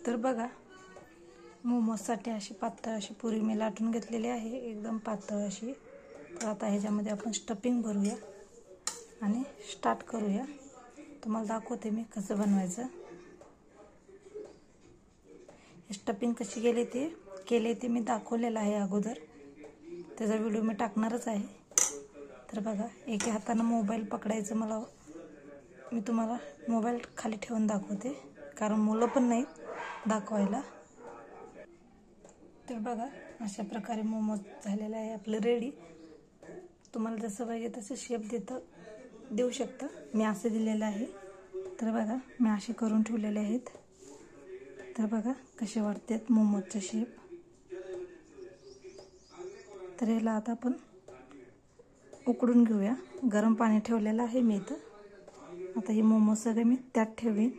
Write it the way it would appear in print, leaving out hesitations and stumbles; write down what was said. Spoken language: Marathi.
तर बघा, मोमोजसाठी अशी पातळ अशी पुरी मी लाटून घेतलेली आहे, एकदम पातळ अशी। तर आता ह्याच्यामध्ये आपण स्टफिंग भरूया आणि स्टार्ट करूया। तुम्हाला दाखवते मी कसं बनवायचं। स्टफिंग कशी केली ती मी दाखवलेलं आहे अगोदर, त्याचा व्हिडिओ मी टाकणारच आहे। तर बघा, एका हाताने मोबाईल पकडायचं, मी तुम्हाला मोबाईल खाली ठेवून दाखवते, कारण मुलं पण नाहीत दाखवायला। तर बघा, अशा प्रकारे मोमोज झालेला आहे आपलं रेडी। तुम्हाला जसं पाहिजे तसं शेप देऊ शकता, मी असे दिलेलं आहे। तर बघा, मी असे करून ठेवलेले आहेत। तर बघा कसे वाटतात मोमोजचे शेप। तर याला आता आपण उकडून घेऊया। गरम पाणी ठेवलेलं आहे मी इथं। आता हे मोमोज सगळे मी त्यात ठेवीन।